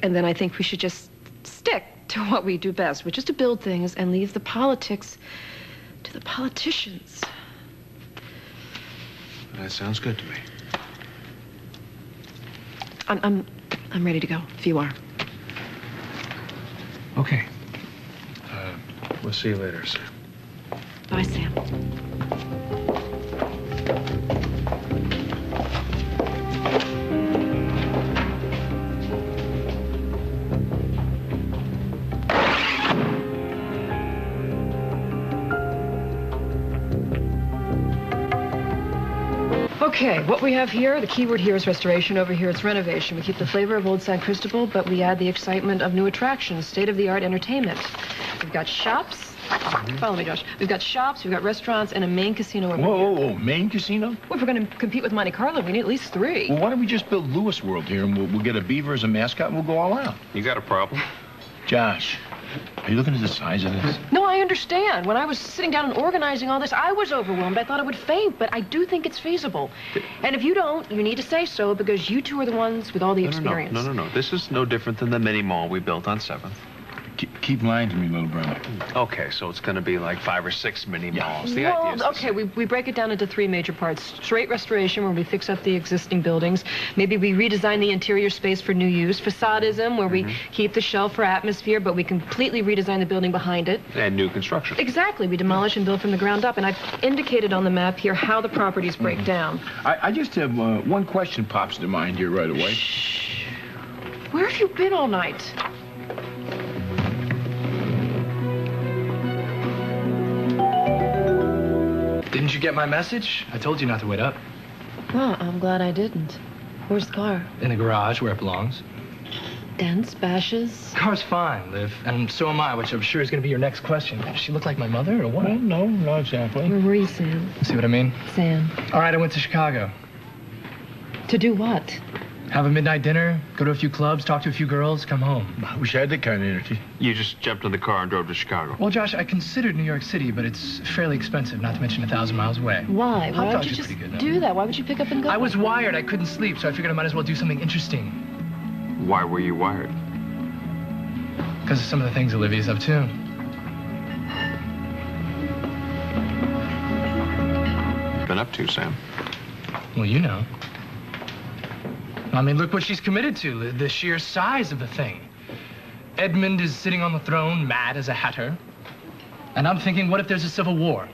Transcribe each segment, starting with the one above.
And then I think we should just stick to what we do best, which is to build things and leave the politics to the politicians. That sounds good to me. I'm ready to go, if you are. Okay. We'll see you later, Sam. Bye, Sam. Okay, what we have here, the keyword here is restoration. Over here, it's renovation. We keep the flavor of old San Cristobal, but we add the excitement of new attractions, state-of-the-art entertainment. We've got shops. Follow me, Josh. We've got shops, we've got restaurants, and a main casino over here. Whoa, main casino? Well, if we're going to compete with Monte Carlo, we need at least 3. Well, why don't we just build Lewis World here, and we'll get a beaver as a mascot, and we'll go all out. You got a problem? Josh, are you looking at the size of this? No, I understand. When I was sitting down and organizing all this, I was overwhelmed. I thought I would faint, but I do think it's feasible. And if you don't, you need to say so, because you two are the ones with all the experience. No. This is no different than the mini mall we built on 7th. Keep lying to me, little brother. Okay, so it's going to be like 5 or 6 mini malls. The idea is okay, we break it down into 3 major parts. Straight restoration, where we fix up the existing buildings. Maybe we redesign the interior space for new use. Facadism, where we keep the shell for atmosphere, but we completely redesign the building behind it. And new construction. Exactly. We demolish and build from the ground up. And I've indicated on the map here how the properties break down. I just have one question pops to mind here right away. Shh. Where have you been all night? Didn't you get my message? I told you not to wait up. Oh, I'm glad I didn't. Where's the car? In the garage, where it belongs. Dents, bashes? Car's fine, Liv. And so am I, which I'm sure is going to be your next question. Does she look like my mother, or what? Well, no, not exactly. Where were you, Sam? See what I mean? Sam. All right, I went to Chicago. To do what? Have a midnight dinner, go to a few clubs, talk to a few girls, come home. I wish I had that kind of energy. You just jumped in the car and drove to Chicago. Well, Josh, I considered New York City, but it's fairly expensive, not to mention 1,000 miles away. Why? Why Hot don't dogs you are just pretty good, do that? Why would you pick up and go? I was wired. I couldn't sleep, so I figured I might as well do something interesting. Why were you wired? Because of some of the things Olivia's up to. Been up to, Sam? Well, you know. I mean, look what she's committed to, the sheer size of the thing. Edmund is sitting on the throne, mad as a hatter. And I'm thinking, what if there's a civil war?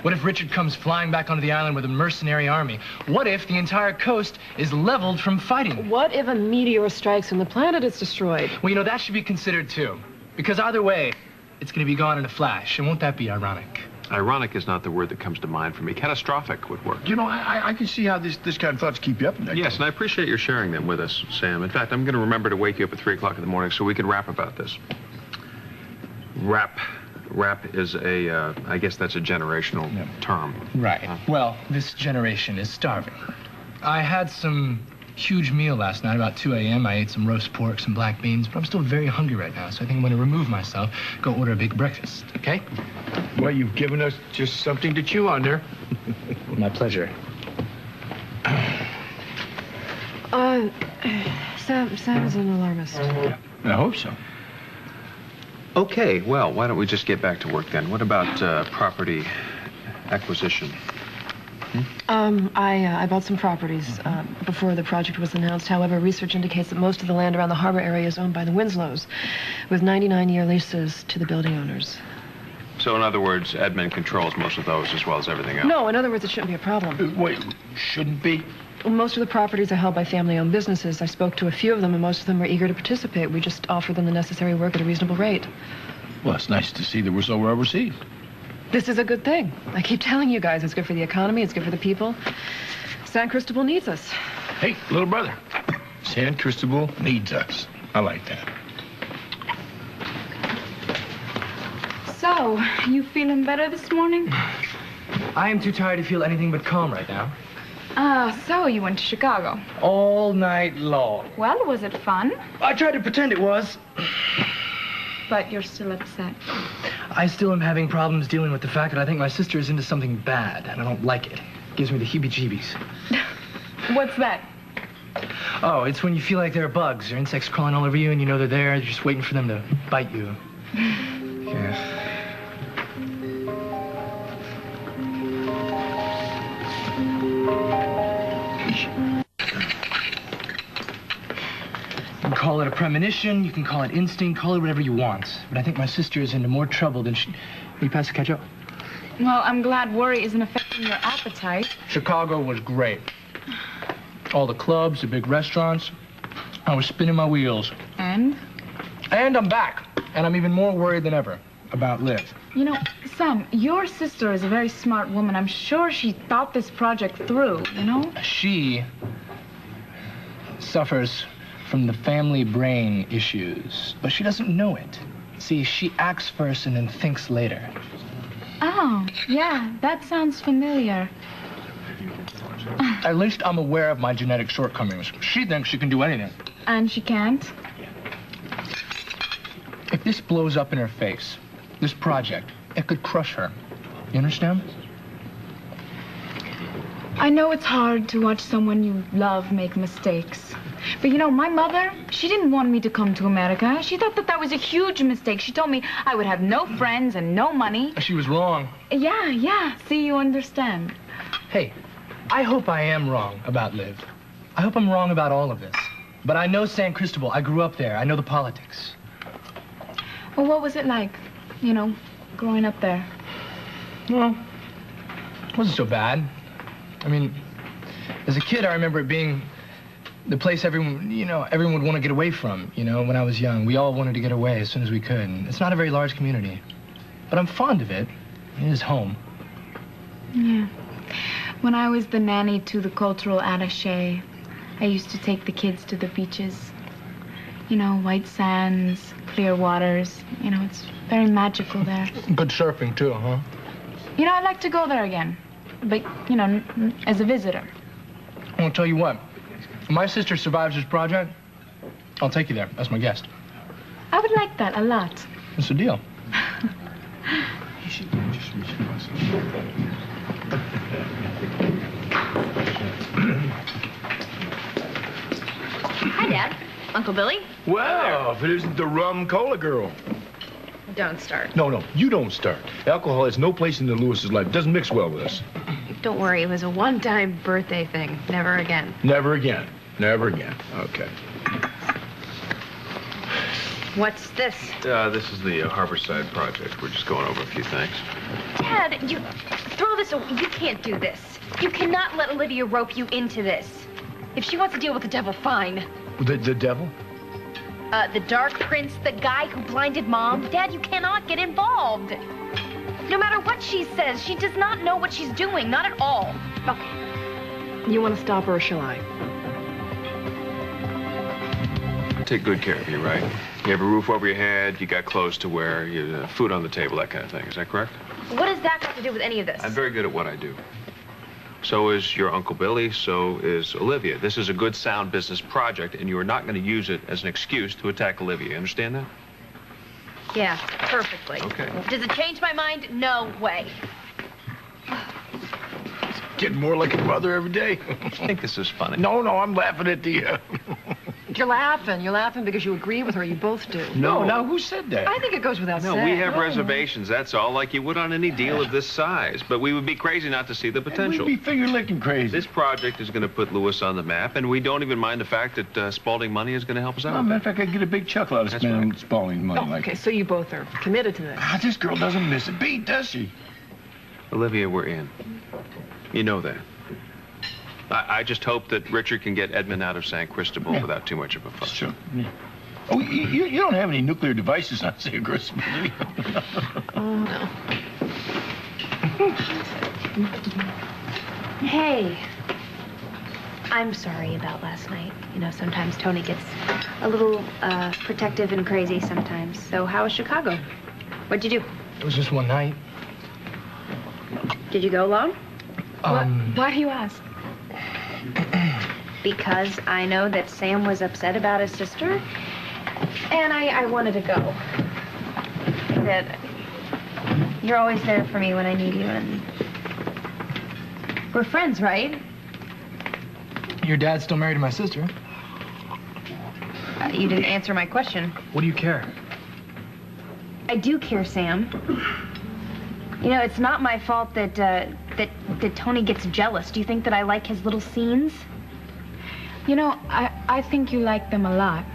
What if Richard comes flying back onto the island with a mercenary army? What if the entire coast is leveled from fighting? What if a meteor strikes and the planet is destroyed? Well, you know, that should be considered, too. Because either way, it's going to be gone in a flash. And won't that be ironic? Ironic is not the word that comes to mind for me. Catastrophic would work. You know, I can see how this kind of thoughts keep you up at night. Yes, and I appreciate your sharing them with us, Sam. In fact, I'm going to remember to wake you up at 3 o'clock in the morning so we can rap about this. Rap is a, I guess that's a generational term. Right. Well, this generation is starving. I had some huge meal last night, about 2 a.m. I ate some roast pork, some black beans, but I'm still very hungry right now, so I think I'm going to remove myself, go order a big breakfast, okay? Well, you've given us just something to chew under. My pleasure. Sam is an alarmist. Yeah, I hope so. Okay, well, why don't we just get back to work then? What about property acquisition? I bought some properties before the project was announced. However, research indicates that most of the land around the harbor area is owned by the Winslows, with 99-year leases to the building owners. So, in other words, Edmund controls most of those as well as everything else. No, in other words, it shouldn't be a problem. Wait, shouldn't be? Most of the properties are held by family-owned businesses. I spoke to a few of them, and most of them were eager to participate. We just offered them the necessary work at a reasonable rate. Well, it's nice to see that we're so well received. This is a good thing. I keep telling you guys, it's good for the economy, it's good for the people. San Cristobal needs us. Hey, little brother, San Cristobal needs us. I like that. So, you feeling better this morning? I am too tired to feel anything but calm right now. So you went to Chicago? All night long. Well, was it fun? I tried to pretend it was. But you're still upset. I still am having problems dealing with the fact that I think my sister is into something bad, and I don't like it. It gives me the heebie-jeebies. What's that? Oh, it's when you feel like there are bugs or insects crawling all over you and you know they're there, you're just waiting for them to bite you. Yeah. You can call it a premonition, you can call it instinct, call it whatever you want. But I think my sister is into more trouble than she... Will you pass the ketchup? Well, I'm glad worry isn't affecting your appetite. Chicago was great. All the clubs, the big restaurants. I was spinning my wheels. And? And I'm back. And I'm even more worried than ever about Liv. You know, Sam, your sister is a very smart woman. I'm sure she thought this project through, you know? She suffers from the family brain issues, but she doesn't know it. See, she acts first and then thinks later. Oh, yeah, that sounds familiar. At least I'm aware of my genetic shortcomings. She thinks she can do anything. And she can't? If this blows up in her face, this project, it could crush her. You understand? I know it's hard to watch someone you love make mistakes. But you know, my mother, she didn't want me to come to America. She thought that that was a huge mistake. She told me I would have no friends and no money. She was wrong. Yeah. See, you understand. Hey, I hope I am wrong about Liv. I hope I'm wrong about all of this. But I know San Cristobal. I grew up there. I know the politics. Well, what was it like, you know, growing up there? Well, it wasn't so bad. I mean, as a kid, I remember it being the place everyone would want to get away from, you know, when I was young. We all wanted to get away as soon as we could. And it's not a very large community. But I'm fond of it. It is home. Yeah. When I was the nanny to the cultural attaché, I used to take the kids to the beaches. You know, white sands, clear waters. You know, it's very magical there. Good surfing, too, huh? You know, I'd like to go there again. But, you know, as a visitor. I'll tell you what. If my sister survives this project, I'll take you there as my guest. I would like that a lot. What's the deal? Hi, Dad. Uncle Billy? Well, if it isn't the rum cola girl. Don't start. No, you don't start. Alcohol has no place in the Lewis's life. It doesn't mix well with us. Don't worry, it was a one-time birthday thing. Never again. Never again. Never again. Okay. What's this? This is the Harborside project. We're just going over a few things. Dad, you throw this away. You can't do this. You cannot let Olivia rope you into this. If she wants to deal with the devil, fine. The devil? The Dark Prince, the guy who blinded Mom. Dad, you cannot get involved. No matter what she says, she does not know what she's doing. Not at all. Okay. You want to stop her or shall I? Take good care of you, right? You have a roof over your head, you got clothes to wear, you have food on the table, that kind of thing. Is that correct? What does that got to do with any of this? I'm very good at what I do. So is your Uncle Billy, so is Olivia. This is a good, sound business project, and you are not going to use it as an excuse to attack Olivia. You understand that? Yeah, perfectly. Okay. Does it change my mind? No way. Getting more like a brother every day. I think this is funny. No, I'm laughing at the... You're laughing. You're laughing because you agree with her. You both do. No, now who said that? I think it goes without No, saying. we have reservations, that's all, like you would on any deal of this size. But we would be crazy not to see the potential. We'd be finger-licking crazy. This project is going to put Lewis on the map, and we don't even mind the fact that Spalding money is going to help us out. Well, matter of fact, I get a big chuckle out of That's spending right. Spalding money Oh, like okay, that. so you both are committed to this. This girl doesn't miss a beat, does she? Olivia, we're in. You know that. I just hope that Richard can get Edmund out of San Cristobal without too much of a fuss. Sure. Yeah. Oh, you don't have any nuclear devices on San Cristobal, do you? Oh, no. Hey. I'm sorry about last night. You know, sometimes Tony gets a little protective and crazy sometimes. So how was Chicago? What'd you do? It was just one night. Did you go alone? Why do you ask? Because I know that Sam was upset about his sister, and I wanted to go. That you're always there for me when I need you, and we're friends, right? Your dad's still married to my sister. You didn't answer my question. What do you care? I do care, Sam. You know, it's not my fault that Tony gets jealous. Do you think that I like his little scenes? You know, I think you like them a lot.